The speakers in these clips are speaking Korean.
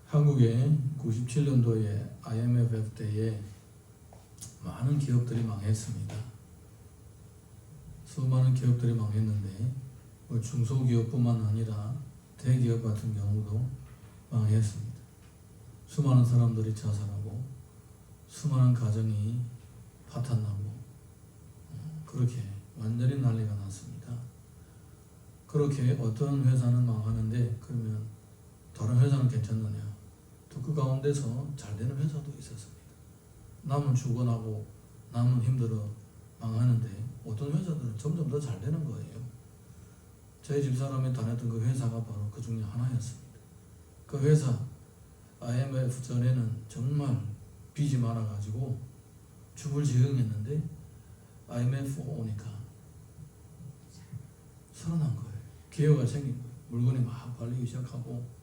한국의 97년도에 IMF 때에 많은 기업들이 망했습니다. 수많은 기업들이 망했는데 중소기업뿐만 아니라 대기업 같은 경우도 망했습니다. 수많은 사람들이 자살하고 수많은 가정이 파탄나고 그렇게 완전히 난리가 났습니다. 그렇게 어떤 회사는 망하는데 그러면 다른 회사는 괜찮느냐? 또 그 가운데서 잘 되는 회사도 있었습니다. 남은 죽어나고 남은 힘들어 망하는데 어떤 회사들은 점점 더 잘 되는 거예요. 저희 집사람이 다녔던 그 회사가 바로 그 중에 하나였습니다. 그 회사 IMF 전에는 정말 빚이 많아가지고 주불지흥했는데 IMF 오니까 살아난 거예요. 기회가 생긴 거예요. 물건이 막 팔리기 시작하고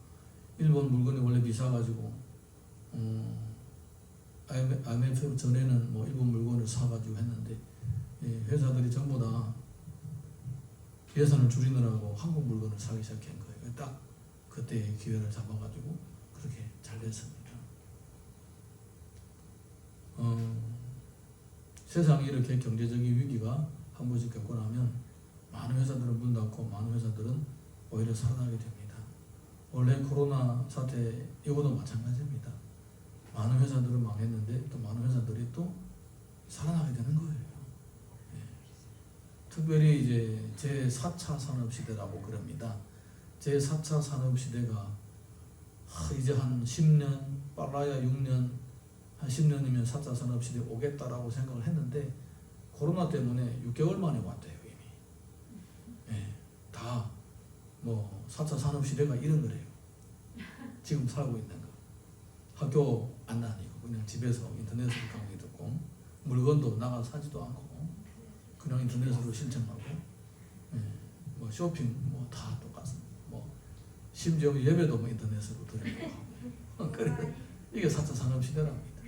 일본 물건이 원래 비싸가지고 IMF 전에는 뭐 일본 물건을 사가지고 했는데 회사들이 전부 다 예산을 줄이느라고 한국 물건을 사기 시작한 거예요. 딱 그때 기회를 잡아가지고 그렇게 잘 됐습니다. 세상에 이렇게 경제적인 위기가 한 번씩 겪고 나면 많은 회사들은 문 닫고 많은 회사들은 오히려 살아나게 됩니다. 원래 코로나 사태 이거도 마찬가지입니다. 많은 회사들은 망했는데 또 많은 회사들이 또 살아나게 되는 거예요. 특별히 이제 제4차 산업시대라고 그럽니다. 제4차 산업시대가 이제 한 10년, 빨라야 6년, 한 10년이면 4차 산업시대 오겠다라고 생각을 했는데 코로나 때문에 6개월 만에 왔대요, 이미. 다 뭐 4차 산업시대가 이런 거래요. 지금 살고 있는 거. 학교 안 다니고 그냥 집에서 인터넷으로 강의 듣고 물건도 나가 사지도 않고 그냥 인터넷으로 신청하고 뭐 쇼핑 뭐 다 똑같습니다. 뭐 심지어 예배도 뭐 인터넷으로 드리고 하고 그래 이게 4차 산업시대랍니다.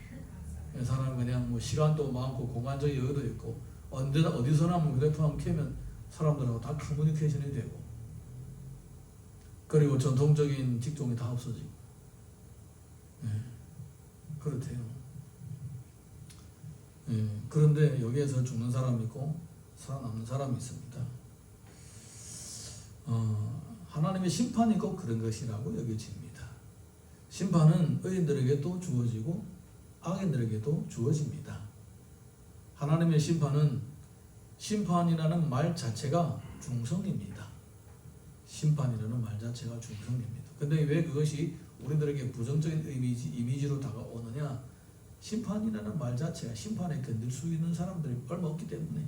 사람 그냥 뭐 시간도 많고 공간적인 여유도 있고 언제나 어디서나 뭐 휴대폰 켜면 사람들하고 다 커뮤니케이션이 되고 그리고 전통적인 직종이 다 없어지고 그렇대요. 그런데 여기에서 죽는 사람이 있고 살아남는 사람이 있습니다. 하나님의 심판이 꼭 그런 것이라고 여겨집니다. 심판은 의인들에게도 주어지고 악인들에게도 주어집니다. 하나님의 심판은 심판이라는 말 자체가 중성입니다. 심판이라는 말 자체가 중성입니다. 근데 왜 그것이 우리들에게 부정적인 이미지로 다가오느냐? 심판이라는 말 자체가 심판에 견딜 수 있는 사람들이 얼마 없기 때문에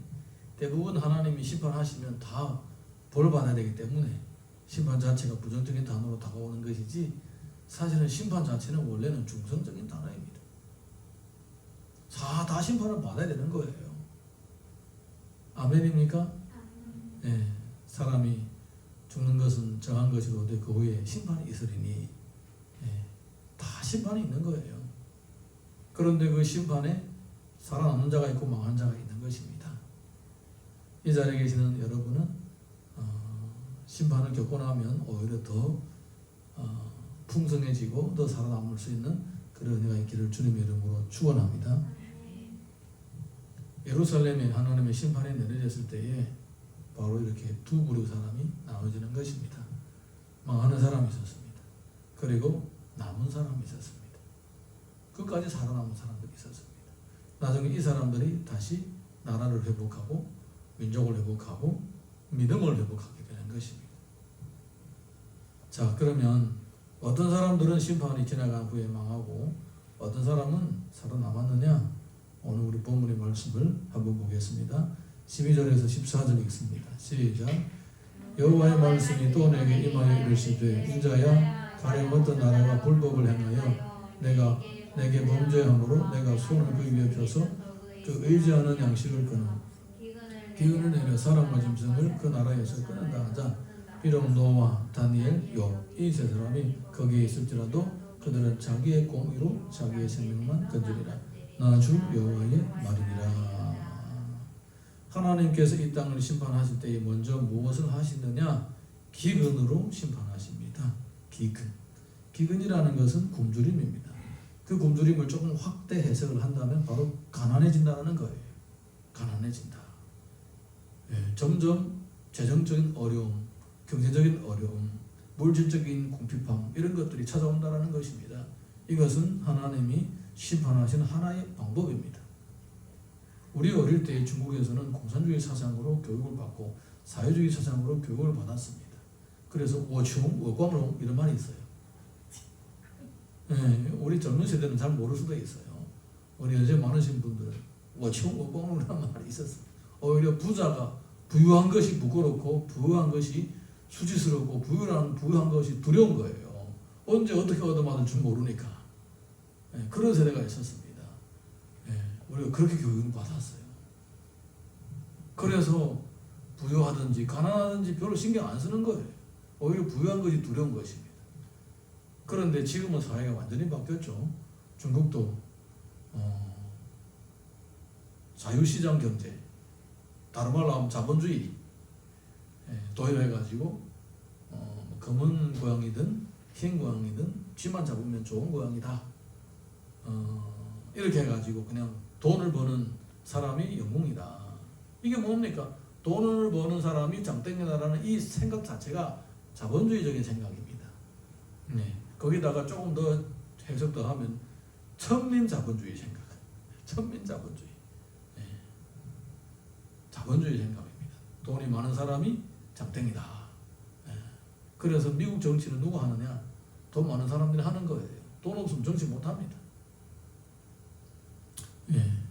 대부분 하나님이 심판하시면 다 벌 받아야 되기 때문에 심판 자체가 부정적인 단어로 다가오는 것이지 사실은 심판 자체는 원래는 중성적인 단어입니다. 다 심판을 받아야 되는 거예요. 아멘입니까? 네, 사람이 죽는 것은 정한 것이로되 그 후에 심판이 있으리니 다 심판이 있는 거예요. 그런데 그 심판에 살아남는 자가 있고 망하는 자가 있는 것입니다. 이 자리에 계시는 여러분은 심판을 겪고 나면 오히려 더 풍성해지고 더 살아남을 수 있는 그런 은혜가 있기를 주님의 이름으로 축원합니다. 예루살렘에 하나님의 심판이 내려졌을 때에 바로 이렇게 두 부류 사람이 나눠지는 것입니다. 망하는 사람이 있었습니다. 그리고 남은 사람이 있었습니다. 끝까지 살아남은 사람들이 있었습니다. 나중에 이 사람들이 다시 나라를 회복하고 민족을 회복하고 믿음을 회복하게 되는 것입니다. 자, 그러면 어떤 사람들은 심판이 지나간 후에 망하고 어떤 사람은 살아남았느냐? 오늘 우리 본문의 말씀을 한번 보겠습니다. 12절에서 14절 읽습니다. 시작. 여호와의 말씀이 또 내게 임하여 이르시되 인자야 가령 어떤 나라가 불법을 행하여 내게 범죄함으로 내가 손을 그 위에 펴서 그 의지하는 양식을 끊어 기근을 내려 사람과 짐승을 그 나라에서 끊는다 하자 비록 노아, 다니엘, 욥 이 세 사람이 거기에 있을지라도 그들은 자기의 공의로 자기의 생명만 건지리라. 나 주 여호와의 말이니라. 하나님께서 이 땅을 심판하실 때에 먼저 무엇을 하시느냐? 기근으로 심판하십니다. 기근. 기근이라는 것은 굶주림입니다. 그 굶주림을 조금 확대 해석을 한다면 바로 가난해진다는 거예요. 가난해진다. 예, 점점 재정적인 어려움, 경제적인 어려움, 물질적인 궁핍함 이런 것들이 찾아온다는 것입니다. 이것은 하나님이 심판하시는 하나의 방법입니다. 우리 어릴 때 중국에서는 공산주의 사상으로 교육을 받고 사회주의 사상으로 교육을 받았습니다. 그래서 워충, 워광롱 이런 말이 있어요. 예, 우리 젊은 세대는 잘 모를 수도 있어요. 우리 연세 많으신 분들은 워충, 워광롱이라는 말이 있었어요. 오히려 부유한 것이 부끄럽고 부유한 것이 수치스럽고 부유한 것이 두려운 거예요. 언제 어떻게 얻어맞을 줄 모르니까. 예, 그런 세대가 있었습니다. 예, 우리가 그렇게 교육을 받았어요. 그래서 부유하든지 가난하든지 별로 신경 안 쓰는 거예요. 오히려 부유한 것이 두려운 것입니다. 그런데 지금은 사회가 완전히 바뀌었죠. 중국도 자유시장 경제, 다른 말로 하면 자본주의 도입해가지고 검은 고양이든 흰 고양이든 쥐만 잡으면 좋은 고양이다. 이렇게 해가지고 그냥 돈을 버는 사람이 영웅이다. 이게 뭡니까? 돈을 버는 사람이 장땡이다라는 이 생각 자체가 자본주의적인 생각입니다. 네. 거기다가 조금 더 해석 더 하면 천민자본주의 생각. 천민자본주의. 네. 자본주의 생각입니다. 돈이 많은 사람이 장땡이다. 네. 그래서 미국 정치는 누가 하느냐? 돈 많은 사람들이 하는 거예요. 돈 없으면 정치 못합니다. 네.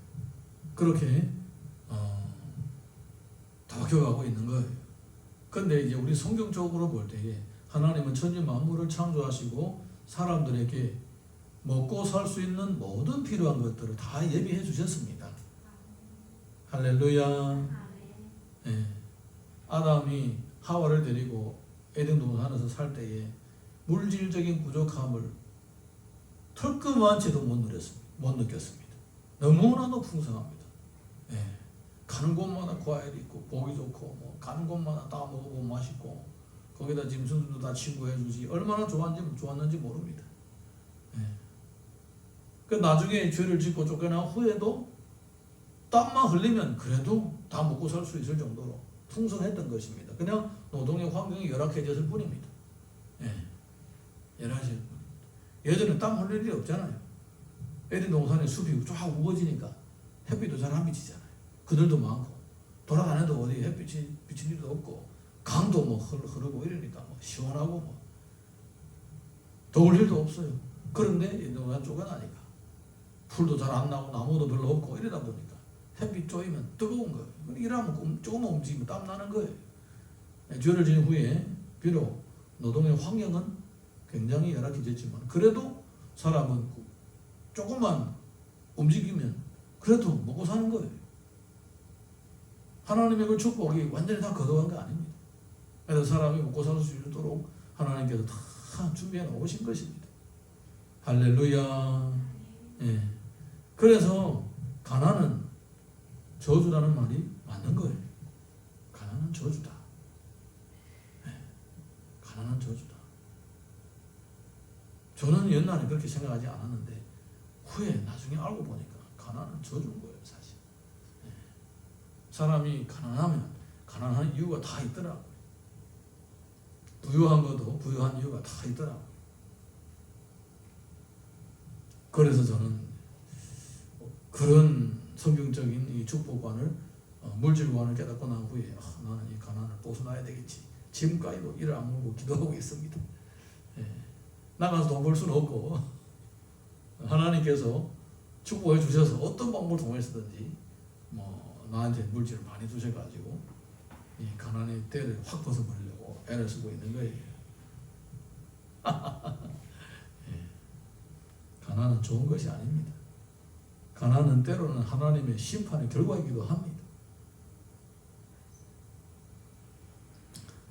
그렇게 바뀌어가고 있는 거예요. 근데 이제 우리 성경적으로 볼 때에 하나님은 천지 만물을 창조하시고 사람들에게 먹고 살 수 있는 모든 필요한 것들을 다 예비해 주셨습니다. 할렐루야. 네. 아담이 하와를 데리고 에덴 동산에서 살 때에 물질적인 부족함을 털끝만치도 못 느꼈습니다. 너무나도 풍성합니다. 네. 가는 곳마다 과일이 있고 보기 좋고 가는 곳마다 다 먹어보고 맛있고 거기다 짐승들도 다 친구해주지 얼마나 좋았는지 모릅니다. 네. 그 나중에 죄를 짓고 쫓겨난 후에도 땀만 흘리면 그래도 다 먹고 살 수 있을 정도로 풍성했던 것입니다. 그냥 노동의 환경이 열악해졌을 뿐입니다. 네. 열악해졌을 뿐입니다. 예전에 땀 흘릴 일이 없잖아요. 에덴 동산의 숲이 쫙 우거지니까 햇빛도 잘 안 비치잖아요. 그들도 많고 돌아다녀도 어디 햇빛이 비칠 일도 없고 강도 흐르고 이러니까 시원하고 더울 일도 없어요. 그런데 인도가 쫓겨나니까 풀도 잘 안 나고 나무도 별로 없고 이러다 보니까 햇빛 쪼이면 뜨거운 거예요. 일하면 조금 움직이면 땀 나는 거예요. 죄를 지은 후에 비록 노동의 환경은 굉장히 열악해졌지만 그래도 사람은 조금만 움직이면 그래도 먹고 사는 거예요. 하나님의 그 축복이 완전히 다 거둬간 거 아닙니다. 그래서 사람이 먹고 살 수 있도록 하나님께서 다 준비해 놓으신 것입니다. 할렐루야. 예. 그래서 가난은 저주라는 말이 맞는 거예요. 가난은 저주다. 예. 가난은 저주다. 저는 옛날에 그렇게 생각하지 않았는데 후에 나중에 알고 보니까 가난은 저주인 거예요, 사실. 예. 사람이 가난하면 가난한 이유가 다 있더라고요. 부유한 것도 부유한 이유가 다 있더라고요. 그래서 저는 그런 성경적인 이 축복관을 물질관을 깨닫고 난 후에 나는 이 가난을 벗어나야 되겠지. 지금까지도 일을 안 물고 기도하고 있습니다. 예. 나가서 돈 벌 수는 없고 하나님께서 축복해 주셔서 어떤 방법을 통해서든지 나한테 물질을 많이 주셔가지고 이 가난의 때를 확 벗어버리려고 애를 쓰고 있는 거예요. 예. 가난은 좋은 것이 아닙니다. 가난은 때로는 하나님의 심판의 결과이기도 합니다.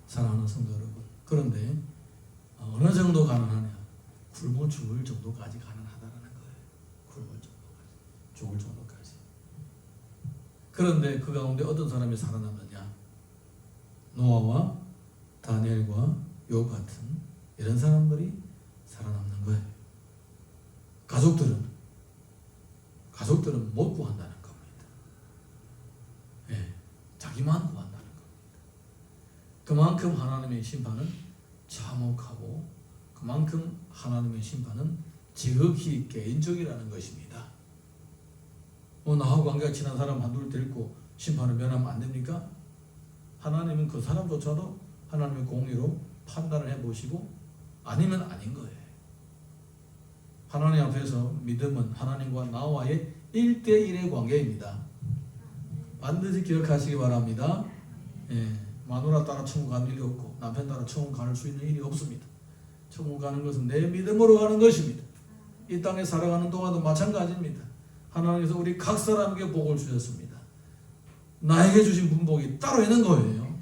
사랑하는 성도 여러분, 그런데 어느 정도 가난하냐? 굶어 죽을 정도까지 가난하다는 거예요. 굶을 정도까지, 죽을 정도까지. 그런데 그 가운데 어떤 사람이 살아남느냐? 노아와 다니엘과 욥 같은 이런 사람들이 살아남는 거예요. 가족들은 못 구한다는 겁니다. 예, 자기만 구한다는 겁니다. 그만큼 하나님의 심판은 참혹하고 그만큼 하나님의 심판은 지극히 개인적이라는 것입니다. 나하고 관계가 친한 사람 한둘 데리고 심판을 면하면 안 됩니까? 하나님은 그 사람조차도 하나님의 공의로 판단을 해보시고 아니면 아닌 거예요. 하나님 앞에서 믿음은 하나님과 나와의 1대1의 관계입니다. 반드시 기억하시기 바랍니다. 예, 마누라 따라 천국 가는 일이 없고 남편 따라 천국 갈 수 있는 일이 없습니다. 천국 가는 것은 내 믿음으로 가는 것입니다. 이 땅에 살아가는 동안도 마찬가지입니다. 하나님께서 우리 각 사람에게 복을 주셨습니다. 나에게 주신 분복이 따로 있는 거예요.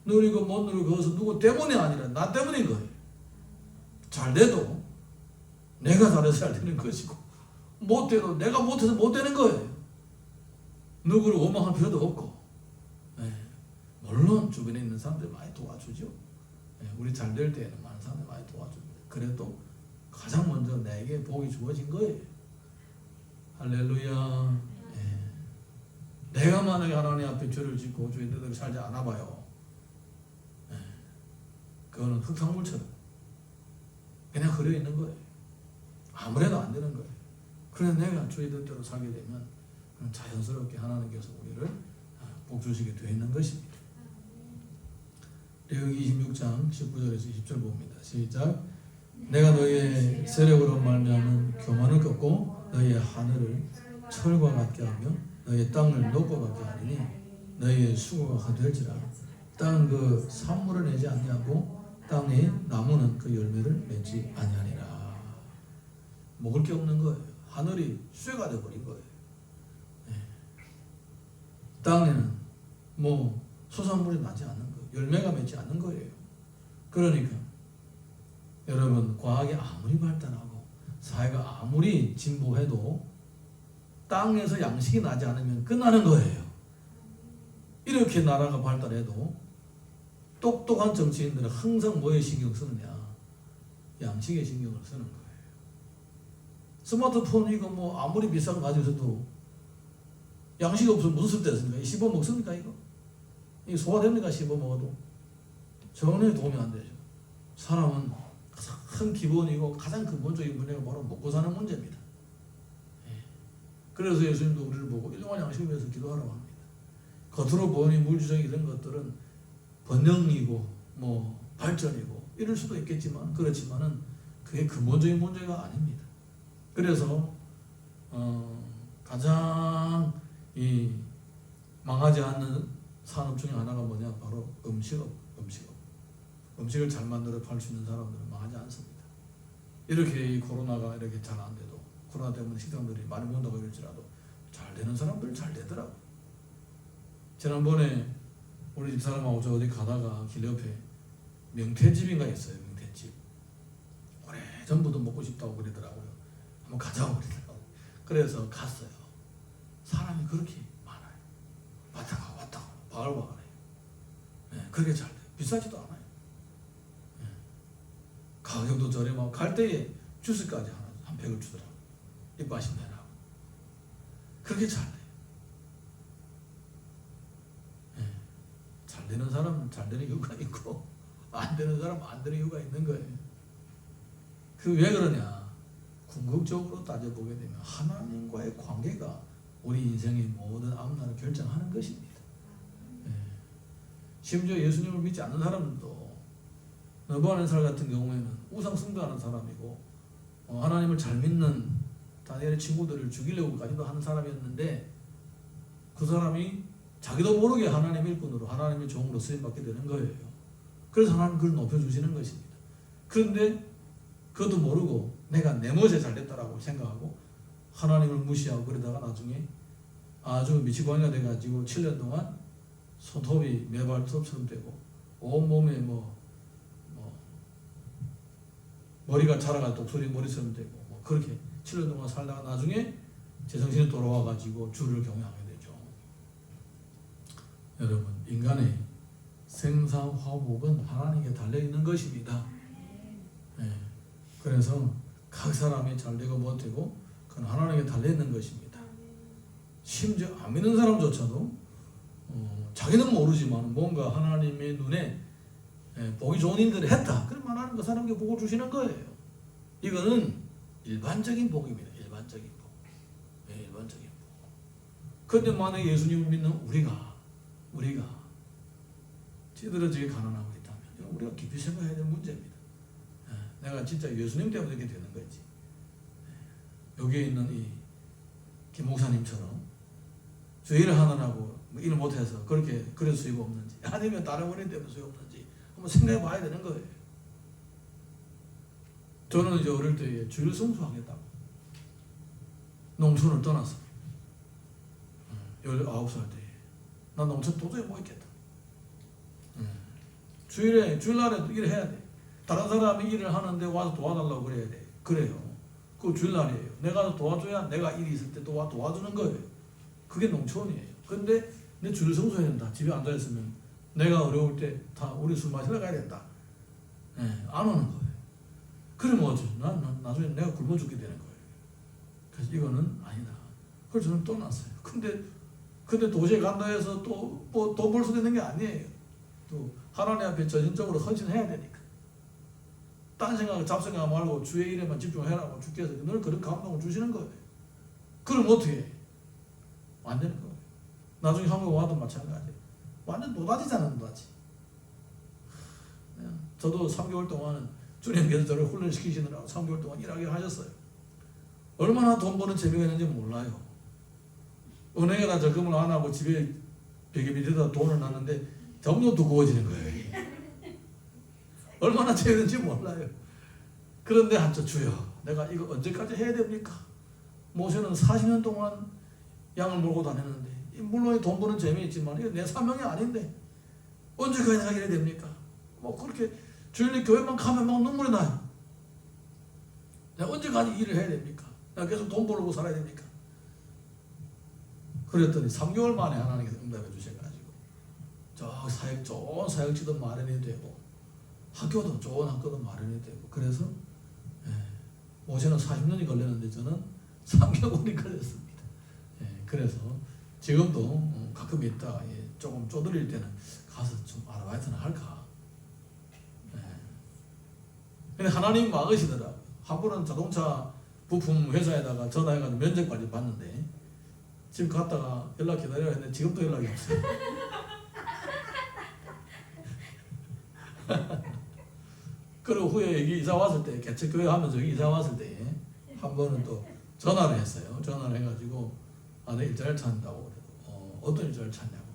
누리고 못 누리고 그것은 누구 때문이 아니라 나 때문인 거예요. 잘 돼도 내가 잘해서 잘 되는 것이고 못 돼도 내가 못해서 못 되는 거예요. 누구를 원망할 필요도 없고 물론 주변에 있는 사람들 많이 도와주죠. 우리 잘 될 때에는 많은 사람들 많이 도와줍니다. 그래도 가장 먼저 내게 복이 주어진 거예요. 할렐루야. 내가 만약에 하나님 앞에 죄를 짓고 주의 뜻대로 살지 않아 봐요. 그거는 흙탕물처럼 그냥 흐려 있는 거예요. 아무래도 안 되는 거예요. 그래서 내가 주의 뜻대로 살게 되면 자연스럽게 하나님께서 우리를 복 주시게 되어 있는 것입니다. 레위기 26장 19절에서 20절 봅니다. 시작. 내가 너희의 세력으로 말미암은 교만을 꺾고 너희의 하늘을 철과 같게 하며 너희의 땅을 녹과 같게 하리니 너희의 수고가 될지라. 땅은 그 산물을 내지 아니하고 땅의 나무는 그 열매를 맺지 아니하리라. 먹을 게 없는 거예요. 하늘이 쇠가 되어버린 거예요. 땅에는 소산물이 나지 않는 거예요. 열매가 맺지 않는 거예요. 그러니까 여러분, 과학이 아무리 발달하고 사회가 아무리 진보해도 땅에서 양식이 나지 않으면 끝나는 거예요. 이렇게 나라가 발달해도 똑똑한 정치인들은 항상 뭐에 신경 쓰느냐? 양식에 신경을 쓰는 거예요. 스마트폰 이거 아무리 비싼 거 가지고 있어도 양식이 없으면 무슨 쓸데있습니까? 씹어 먹습니까 이거? 이게 소화됩니까? 씹어 먹어도? 전혀 도움이 안 되죠. 사람은 가장 기본이고 가장 근본적인 문제가 바로 먹고 사는 문제입니다. 그래서 예수님도 우리를 보고 일용할 양식을 위해서 기도하라고 합니다. 겉으로 보니 물질적인 이런 것들은 번영이고 발전이고 이럴 수도 있겠지만 그렇지만은 그게 근본적인 문제가 아닙니다. 그래서 가장 망하지 않는 산업 중에 하나가 뭐냐? 바로 음식업. 음식을 잘 만들어 팔 수 있는 사람들은 망하지 않습니다. 이렇게 이 코로나가 이렇게 잘 안 돼도 코로나 때문에 식당들이 많이 문다고 이럴지라도 잘 되는 사람들은 잘 되더라고요. 지난번에 우리 집사람하고 저 어디 가다가 길 옆에 명태집인가 있어요. 명태집. 오래전부터 먹고 싶다고 그러더라고요. 한번 가자고 그러더라고요. 그래서 갔어요. 사람이 그렇게 많아요. 왔다 가고 바글바글해요. 그렇게 잘 돼요. 비싸지도 않아요. 가격도 저렴하고 갈 때에 주스까지 한 팩을 주더라고요. 입맛이 내라고. 그렇게 잘 돼요. 잘 되는 사람은 잘 되는 이유가 있고 안 되는 사람은 안 되는 이유가 있는 거예요. 그 왜 그러냐? 궁극적으로 따져보게 되면 하나님과의 관계가 우리 인생의 모든 앞날을 결정하는 것입니다. 심지어 예수님을 믿지 않는 사람들도 느부갓네살 같은 경우에는 우상 숭배하는 사람이고 하나님을 잘 믿는 다니엘의 친구들을 죽이려고까지도 하는 사람이었는데 그 사람이 자기도 모르게 하나님의 일꾼으로 하나님의 종으로 쓰임받게 되는 거예요. 그래서 하나님 그를 높여주시는 것입니다. 그런데 그것도 모르고 내가 내 멋에 잘됐다라고 생각하고 하나님을 무시하고 그러다가 나중에 아주 미치광이가 돼가지고 7년 동안 손톱이 매발톱처럼 되고 온몸에 머리가 자라가 독수리 머리처럼 되고 그렇게 7년 동안 살다가 나중에 제정신이 돌아와가지고 주를 경외하게 되죠. 여러분, 인간의 생사화복은 하나님께 달려있는 것입니다. 그래서 각 사람이 잘 되고 못 되고 그건 하나님께 달려있는 것입니다. 심지어 안 믿는 사람조차도 자기는 모르지만 뭔가 하나님의 눈에 보기 좋은 일들을 했다. 그럼 하나님 그 사람에게 복을 주시는 거예요. 이거는 일반적인 복입니다. 일반적인 복. 일반적인 복. 그런데 만약에 예수님을 믿는 우리가 찌들어지게 가난하고 있다면 이건 우리가 깊이 생각해야 될 문제입니다. 내가 진짜 예수님 때문에 이렇게 되는 거지. 여기에 있는 이 김 목사님처럼 저 일을 하느라고 일 못해서 그렇게 그럴 수가 없는지, 아니면 다른 원인 때문에 수가 없는지 한번 생각해 봐야 되는 거예요. 저는 이제 어릴 때 주일 성수하겠다고 농촌을 떠났어. 19살 때. 난 농촌 도저히 못 있겠다. 주일날에 일을 해야 돼. 다른 사람이 일을 하는데 와서 도와달라고 그래야 돼. 그래요. 그 주일날이에요. 내가 도와줘야 내가 일이 있을 때 도와주는 거예요. 그게 농촌이에요. 근데 내 주일 성수해야 된다. 집에 앉아있으면 내가 어려울 때 다 우리 술 마시러 가야 된다. 안 오는 거예요. 그러면 어쩌죠? 나중에 내가 굶어 죽게 되는 거예요. 그래서 이거는 아니다. 그래서 저는 떠났어요. 근데 도시에 간다 해서 또 돈 벌 수 있는 게 아니에요. 또 하나님 앞에 전인적으로 헌신해야 되니까. 딴 생각, 잡생각 말고 주의 일에만 집중해라고 주께서 늘 그런 감동을 주시는 거예요. 그럼 어떻게 해? 안 되는 거예요. 나중에 한국 와도 마찬가지예요. 완전 노다지잖아, 노다지. 저도 3개월 동안은 주님께서 저를 훈련시키시느라고 3개월 동안 일하게 하셨어요. 얼마나 돈 버는 재미가 있는지 몰라요. 은행에다 적금을 안 하고 집에 베개 밑에다 돈을 놨는데 점점 두꺼워지는 거예요. 얼마나 재밌는지 몰라요. 그런데 한쪽 주여, 내가 이거 언제까지 해야 됩니까? 모세는 40년 동안 양을 몰고 다녔는데, 물론 돈 버는 재미있지만 이거 내 사명이 아닌데 언제까지 내가 이래야 됩니까? 뭐 그렇게 주일날 교회만 가면 막 눈물이 나요. 내가 언제까지 일을 해야 됩니까? 내가 계속 돈 벌고 살아야 됩니까? 그랬더니 3개월 만에 하나님께서 응답해 주셔가지고 좋은 사역지도 마련이 되고 학교도 좋은 학교도 마련이 되고, 그래서 모세는 40년이 걸렸는데 저는 3개월이 걸렸습니다. 그래서 지금도 가끔 있다 조금 쪼들릴 때는 가서 좀 아르바이트나 할까. 근데 하나님 막으시더라고요. 한 번은 자동차 부품 회사에다가 전화해가지고 면접까지 봤는데 지금 갔다가 연락 기다려야 했는데 지금도 연락이 없어요. 그리고 후에 여기 이사 왔을 때, 개척교회 하면서 여기 이사 왔을 때 한 번은 또 전화를 했어요. 전화를 해가지고 내 일자리를 찾는다고. 어떤 일자리를 찾냐고.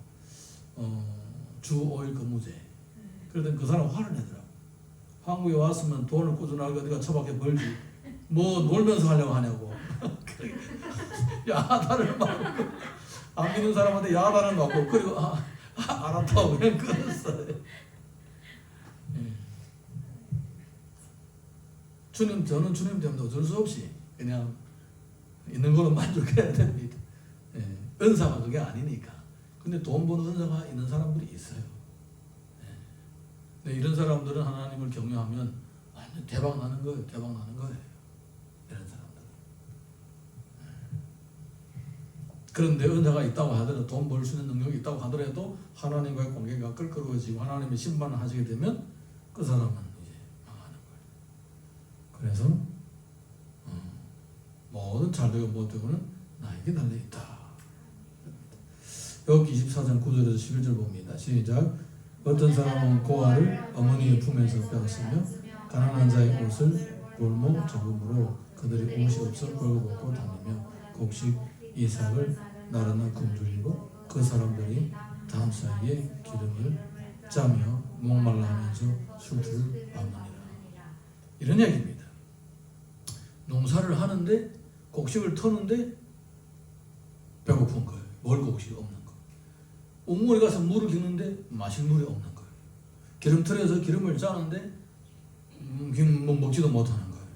주 5일 근무제. 그러더니 그 사람 화를 내더라고. 한국에 왔으면 돈을 꾸준하게 어디가 처박혀 벌지 뭐 놀면서 하려고 하냐고. 야단을 맞고, 안 믿는 사람한테 야단을 맞고, 그리고 알았다고 그냥 끊었어요. 저는 주님 때문에 어쩔 수 없이 그냥 있는 걸로 만족해야 됩니다. 은사가 그게 아니니까. 근데 돈 버는 은사가 있는 사람들이 있어요. 근데 이런 사람들은 하나님을 경외하면 완전 대박 나는 거예요. 대박 나는 거예요. 이런 사람들은. 그런데 은사가 있다고 하더라도, 돈 벌 수 있는 능력이 있다고 하더라도 하나님과의 관계가 껄끄러워지고 하나님의 심판을 하시게 되면 그 사람은 이제 망하는 거예요. 그래서 모든 잘되고 못되고는 나에게 달려있다. 욥기 24장 9절에서 11절 봅니다. 시작. 어떤 사람은 고아를 어머니의 품에서 빼앗으며 가난한 자의 옷을 골목 저금으로 그들이 옷이 없어 벌거벗고 다니며 곡식 이삭을 나르는 굶주리고 그 사람들이 담 사이에 기름을 짜며 목말라하면서 술투를 밟느니라. 이런 얘기입니다. 농사를 하는데 곡식을 터는데 배고픈 거예요. 먹을 곡식이 없는 거예요. 옥물에 가서 물을 기는데 마실 물이 없는 거예요. 기름틀에서 기름을 짜는데 먹지도 못하는 거예요.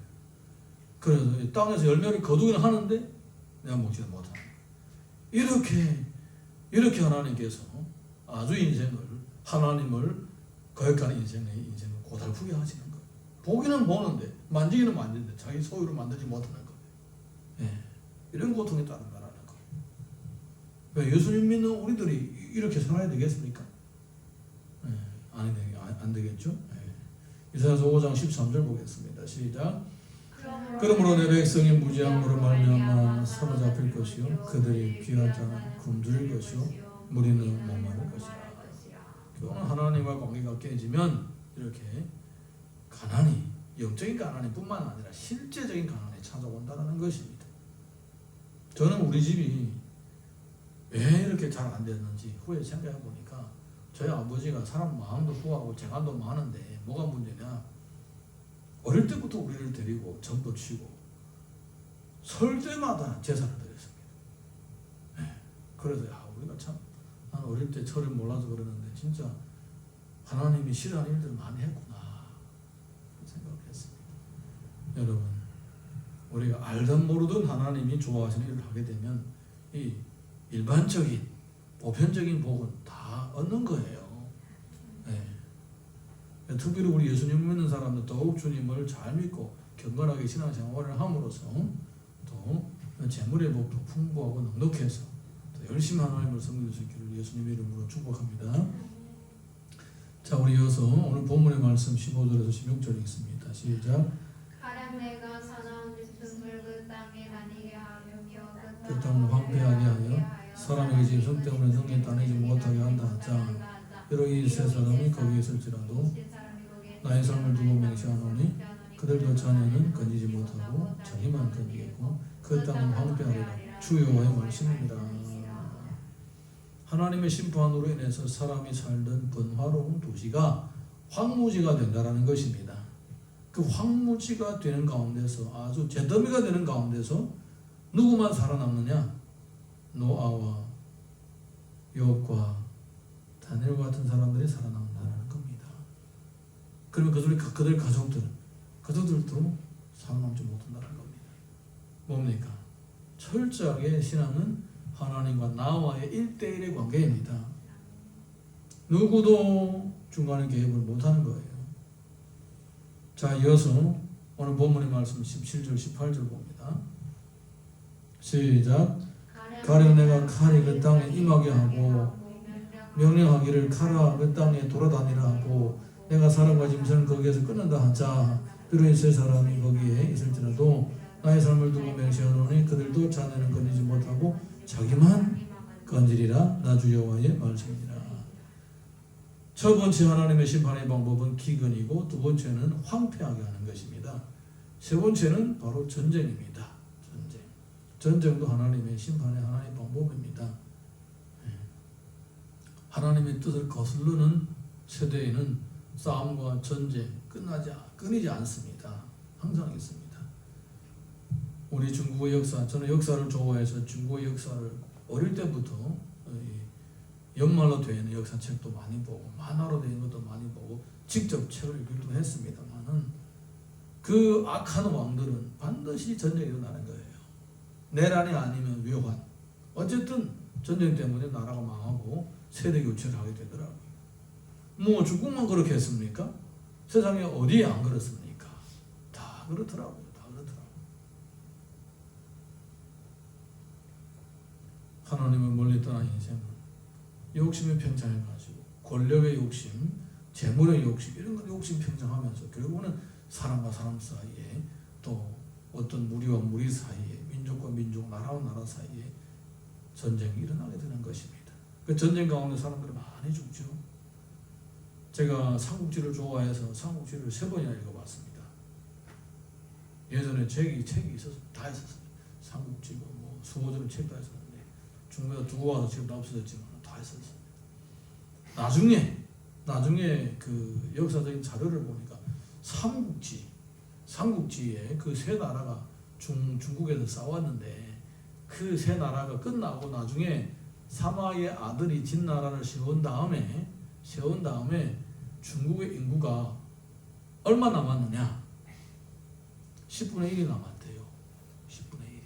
그래서 땅에서 열매를 거두기는 하는데 내가 먹지도 못하는 거예요. 이렇게 하나님께서 아주 인생을, 하나님을 거역하는 인생을 고달프게 하시는 거예요. 보기는 보는데 만지기는 만지는데 자기 소유로 만들지 못하는 거예요. 예. 이런 고통이 따른다라는 거예요. 왜 예수님 믿는 우리들이 이렇게 살아야 되겠습니까? 예. 안 되겠죠? 예. 이사야서 5장 13절 보겠습니다. 시작. 그러므로 내 백성이 무지함으로 말미암아 사로잡힐 것이요 그들이 귀한 자는 굶주릴 것이요 무리는 목마를 것이라. 오늘 하나님과 관계가 깨지면 이렇게 가난이, 영적인 가난이뿐만 아니라 실제적인 가난이 찾아온다는 것입니다. 저는 우리 집이 왜 이렇게 잘 안 됐는지 후에 생각해 보니까 저희 아버지가 사람 마음도 후하고 재간도 많은데 뭐가 문제냐, 어릴 때부터 우리를 데리고 점도 치고 설 때마다 제사를 드렸습니다. 네. 그래서 우리가 참, 난 어릴 때 철을 몰라서 그러는데 진짜 하나님이 싫어하는 일들을 많이 했구나 생각했습니다. 여러분, 우리가 알든 모르든 하나님이 좋아하시는 일을 하게 되면 이 일반적인 보편적인 복은 다 얻는 거예요. 네. 특별히 우리 예수님 믿는 사람들 더욱 주님을 잘 믿고 경건하게 신앙생활을 함으로써 또 재물의 복도 풍부하고 넉넉해서 더 열심히 하나님을 섬길 수 있기를 예수님 이름으로 축복합니다. 자, 우리 이어서 오늘 본문의 말씀 15절에서 16절 읽습니다. 시작. 가령 내가 사나운 짐승을 그 땅에 다니게 하려며 그 땅을 황폐하게 하여 사람에게 짐승 때문에 능히 다니지 못하게 한다 하자. 비록 이 세 사람이 거기에 있을지라도 나의 삶을 두고 맹세하노니 그들도 자녀는 건지지 못하고 자기만 건지겠고 그 땅은 황폐하리라. 주 여호와의 말씀입니다. 하나님의 심판으로 인해서 사람이 살던 번화로운 도시가 황무지가 된다는 것입니다. 그 황무지가 되는 가운데서, 아주 잿더미가 되는 가운데서 누구만 살아남느냐? 노아와 욥과 다니엘과 같은 사람들이 살아남는다는 겁니다. 그러면 그들 가족들도 살아남지 못한다는 겁니다. 뭡니까? 철저하게 신앙은 하나님과 나와의 1대1의 관계입니다. 누구도 중간에 개입을 못하는 거예요. 자, 이어서 오늘 본문의 말씀 17절 18절 봅니다. 시작. 가령 내가 칼이 그 땅에 임하게 하고 명령하기를 칼아 그 땅에 돌아다니라 하고 내가 사람과 짐승을 거기에서 끊는다 하자. 비록 이 세 사람이 거기에 있을지라도 나의 삶을 두고 맹세하노니 그들도 자녀는 건지지 못하고 자기만 건지리라. 나 주 여호와의 말씀이니라. 첫 번째 하나님의 심판의 방법은 기근이고, 두 번째는 황폐하게 하는 것입니다. 세 번째는 바로 전쟁입니다. 전쟁도 하나님의 심판의 하나의 방법입니다. 하나님의 뜻을 거스르는 세대에는 싸움과 전쟁 끊이지 않습니다. 항상 있습니다. 우리 중국의 역사, 저는 역사를 좋아해서 중국의 역사를 어릴 때부터 연말로 되어 있는 역사책도 많이 보고 만화로 되어 있는 것도 많이 보고 직접 책을 읽기도 했습니다만은 그 악한 왕들은 반드시 전쟁이 일어나는 거예요. 내란이 아니면 외환. 어쨌든 전쟁 때문에 나라가 망하고 세대 교체를 하게 되더라고요. 뭐 중국만 그렇게 했습니까? 세상에 어디에 안 그렇습니까? 다 그렇더라고요. 하나님을 멀리 떠난 인생은 욕심의 평창을 가지고 권력의 욕심, 재물의 욕심, 이런 것 욕심 평창하면서 결국은 사람과 사람 사이에, 또 어떤 무리와 무리 사이에, 민족과 민족, 나라와 나라 사이에 전쟁이 일어나게 되는 것입니다. 그 전쟁 가운데 사람들이 많이 죽죠. 제가 삼국지를 좋아해서 삼국지를 3번이나 읽어봤습니다. 예전에 책이 있어서 다 했었어요. 삼국지 뭐 수호전 책 다 했었는데 중국에서 두고 와서 지금 다 없어졌지만 다 했었어요. 나중에 그 역사적인 자료를 보니까 삼국지에 그 세 나라가 중국에서 싸웠는데 그 세 나라가 끝나고 나중에 사마의 아들이 진나라를 세운 다음에 중국의 인구가 얼마 남았느냐? 10분의 1이 남았대요. 10분의 1이.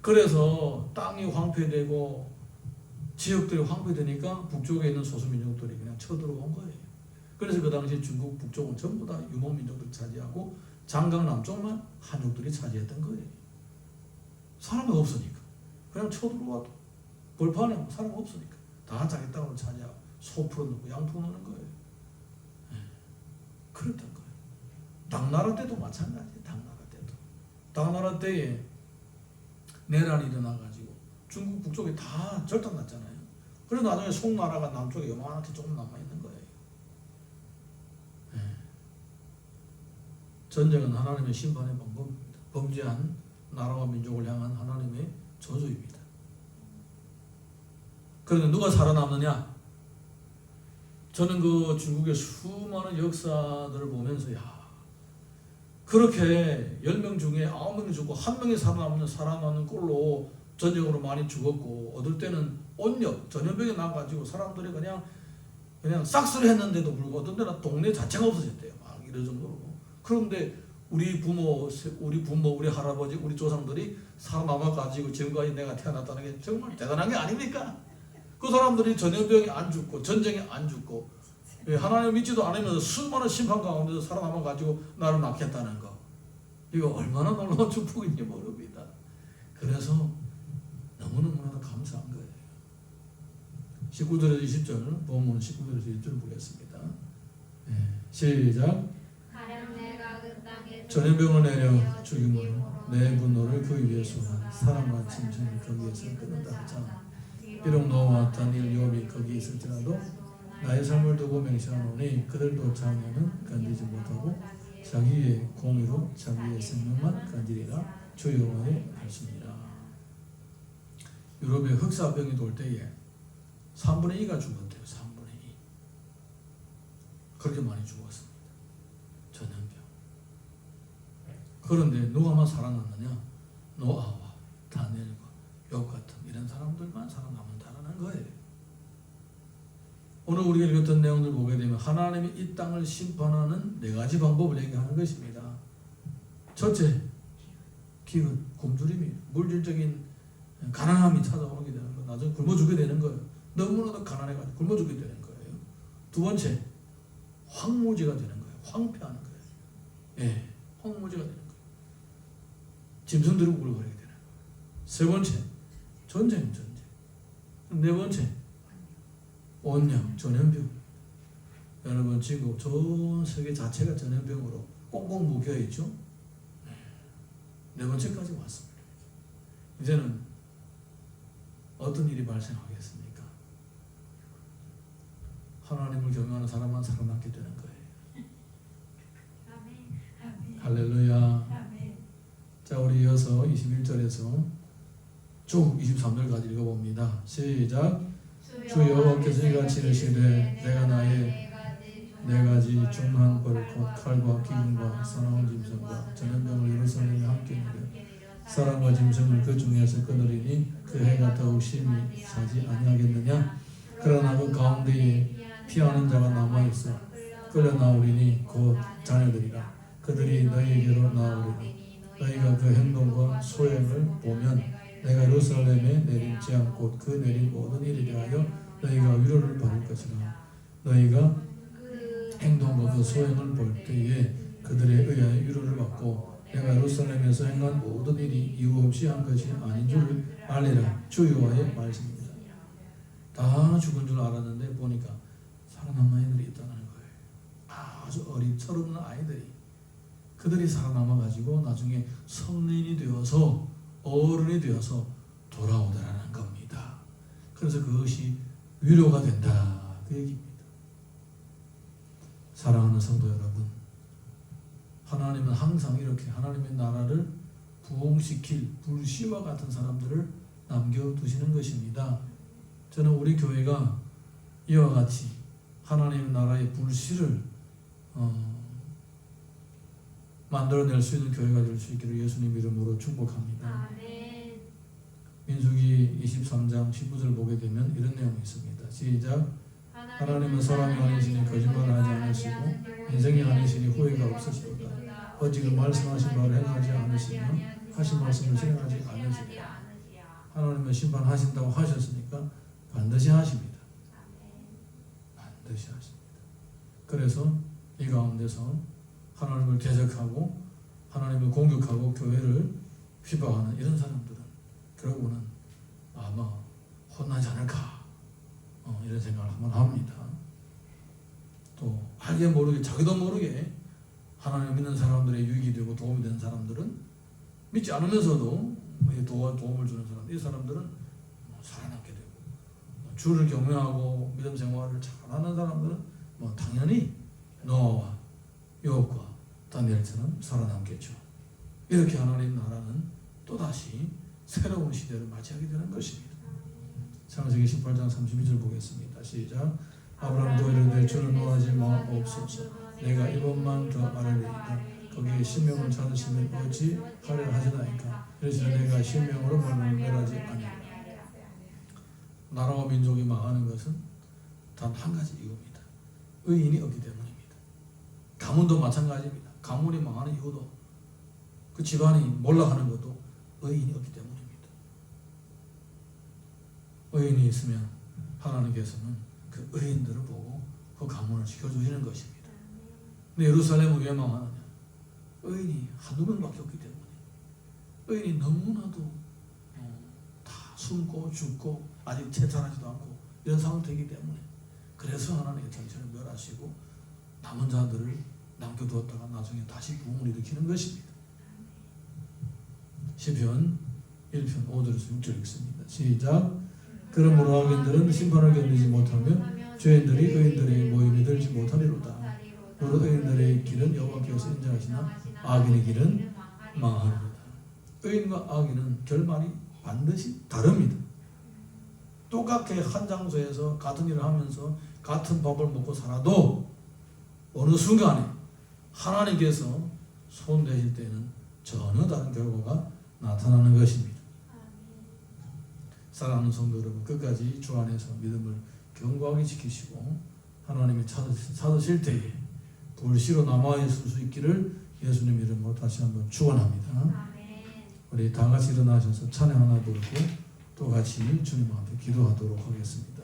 그래서 땅이 황폐되고 지역들이 황폐되니까 북쪽에 있는 소수민족들이 그냥 쳐들어온 거예요. 그래서 그 당시 중국 북쪽은 전부 다 유목민족들이 차지하고 장강 남쪽만 한족들이 차지했던 거예요. 사람이 없으니까. 그냥 쳐들어와도 벌판에 사람 없으니까 다 자기 땅으로 차지하고 소 풀어놓고 양 풀어놓는 거예요. 그랬던 거예요. 당나라 때도 마찬가지예요. 당나라 때도. 당나라 때에 내란이 일어나가지고 중국 북쪽이 다 절단났잖아요. 그래서 나중에 송나라가 남쪽에 요만하게 조금 남아있는 거예요. 전쟁은 하나님의 심판의 방법입니다. 범죄한 나라와 민족을 향한 하나님의 저주입니다. 그런데 누가 살아남느냐? 저는 그 중국의 수많은 역사들을 보면서 그렇게 10명 중에 9명이 죽고 1명이 살아남는 꼴로 전쟁으로 많이 죽었고 어떨 때는 온역, 전염병이 나가지고 사람들이 그냥 싹쓸이 했는데도 불구하고 어떤 데는 동네 자체가 없어졌대요. 막 이럴 정도로. 그런데 우리 부모, 우리 할아버지, 우리 조상들이 살아남아가지고 지금까지 내가 태어났다는 게 정말 대단한 게 아닙니까? 그 사람들이 전염병이 안 죽고 전쟁에 안 죽고 하나님 믿지도 않으면서 수많은 심판 가운데서 살아남아가지고 나를 낳겠다는 거, 이거 얼마나 놀라운 축복인지 모릅니다. 그래서 너무너무나도 감사한 거예요. 19절에서 20절 본문 19절에서 20절 보겠습니다. 시작. 전염병을 내려 죽임으로 내 분노를 그 위에 쏟아 사람과 짐승을 거기에서 끊는다 하자. 비록 노아와 다니엘, 욥이 거기 있을지라도 나의 삶을 두고 맹세하노니 그들도 장애는 건지지 못하고 자기의 공의로 자기의 생명만 건지리라 주 여호와의 말씀이라. 유럽에 흑사병이 돌 때에 3분의 2가 죽었대요. 3분의 2. 그렇게 많이 죽었습니다. 전염병. 그런데 누가만 살아났느냐? 노아와 다니엘과 욥 같은 이런 사람들만 살아남는다는 거예요. 오늘 우리가 읽었던 내용들 보게 되면 하나님이 이 땅을 심판하는 4가지 방법을 얘기하는 것입니다. 첫째, 기근, 굶주림이, 물질적인 가난함이 찾아오게 되는 거예요. 나중에 굶어 죽게 되는 거예요. 너무나도 가난해가지고 굶어 죽게 되는 거예요. 두 번째, 황무지가 되는 거예요. 황폐하는 거예요. 황무지가 되는 거예요. 짐승들이 우글거리게 되는 거예요. 세 번째, 전쟁. 네 번째, 온양, 전염병. 여러분 지금 전 세계 자체가 전염병으로 꽁꽁 묶여 있죠. 네 번째까지 왔습니다. 이제는 어떤 일이 발생하겠습니까? 하나님을 경외하는 사람만 살아남게 되는 거예요. 할렐루야. 자, 우리 이어서 21절에서 쭉 23절까지 읽어봅니다. 시작. 주 여호와께서 이같이 이르시되 내가 나의 4가지 중한 벌 곧 칼과 기근과 사나운 짐승과 전염병을 예루살렘에 함께 내려 사람과 짐승을 그 중에서 끊으리니 그 해가 더욱 심히 사지 아니하겠느냐? 그러나 그 가운데에 피하는 자가 남아있어 끌려 나오리니 곧 자녀들이라. 그들이 너희에게로 나오리니 너희가 그 행동과 소행을 보면 내가 예루살렘에 내린 재앙 곧 그 내린 모든 일에 대하여 너희가 위로를 받을 것이라. 너희가 행동과 그 소행을 볼 때에 그들에 의하여 위로를 받고 내가 예루살렘에서 행한 모든 일이 이유 없이 한 것이 아닌 줄 알리라. 주 여호와의 말씀입니다. 다 죽은 줄 알았는데 보니까 살아남은 아이들이 있다는 거예요. 아주 어린 철없는 아이들이, 그들이 살아남아가지고 나중에 성인이 되어서 어른이 되어서 돌아오더라는 겁니다. 그래서 그것이 위로가 된다, 그 얘기입니다. 사랑하는 성도 여러분, 하나님은 항상 이렇게 하나님의 나라를 부흥시킬 불씨와 같은 사람들을 남겨두시는 것입니다. 저는 우리 교회가 이와 같이 하나님의 나라의 불씨를 만들어낼 수 있는 교회가 될 수 있기를 예수님 이름으로 축복합니다. 아멘. 민수기 23장 19절 보게 되면 이런 내용이 있습니다. 시작. 하나님은 사람이 아니시니 거짓말을 하지 않으시고 인생이 아니시니 후회가 없으시도다. 오직 말씀하신 바를 행하지 않으시며 하신 말씀을 실행하지 않으시리라. 하나님은 심판하신다고 하셨으니까 반드시 하십니다. 반드시 하십니다. 그래서 이 가운데서 하나님을 대적하고 하나님을 공격하고 교회를 핍박하는 이런 사람들은 결국은 아마 혼나지 않을까 이런 생각을 한번 합니다. 또 알게 모르게 자기도 모르게 하나님 믿는 사람들의 유익이 되고 도움이 되는 사람들은 믿지 않으면서도 도움을 주는 사람, 이 사람들은 살아남게 되고 주를 경외하고 믿음 생활을 잘하는 사람들은 당연히 노아와 욥과 다니엘처럼 살아남겠죠. 이렇게 하나님 나라는 또다시 새로운 시대를 맞이하게 되는 것입니다. 창세기 18장 32절 보겠습니다. 시작. 아브라함도 이르되 주는 노하지 마옵소서. 내가 이번만 더 알으리이다. 거기에 신명을 찾으시면 어찌 하려 하시나이까. 이르시되 내가 신명으로 말을 멸하지 아니하리라. 나라와 민족이 망하는 것은 단 한 가지 이유입니다. 의인이 없기 때문입니다. 가문도 마찬가지입니다. 가문이 망하는 이유도 그 집안이 몰락하는 것도 의인이 없기 때문입니다. 의인이 있으면 하나님께서는 그 의인들을 보고 그 가문을 지켜주시는 것입니다. 근데 예루살렘은 왜 망하느냐? 의인이 한두 명밖에 없기 때문에 의인이 너무나도 다 숨고 죽고 아직 채탄하지도 않고 이런 상황이 되기 때문에 그래서 하나님의 전체를 멸하시고 남은 자들을 남겨두었다가 나중에 다시 부흥을 일으키는 것입니다. 시편 1편 5절에서 6절 읽습니다. 시작. 그러므로 악인들은 심판을 견디지 못하며 죄인들이 의인들의 모임에 들지 못하리로다. 무릇 의인들의 길은 여호와께서 인정하시나 악인의 길은 망하리로다. 의인과 악인은 결말이 반드시 다릅니다. 똑같게 한 장소에서 같은 일을 하면서 같은 밥을 먹고 살아도 어느 순간에 하나님께서 손대실 때는 전혀 다른 결과가 나타나는 것입니다. 사랑하는 성도 여러분, 끝까지 주 안에서 믿음을 견고하게 지키시고 하나님이 찾으실 때에 불씨로 남아있을 수 있기를 예수님 이름으로 다시 한번 축원합니다. 우리 다 같이 일어나셔서 찬양 하나 부르고 또 같이 주님 앞에 기도하도록 하겠습니다.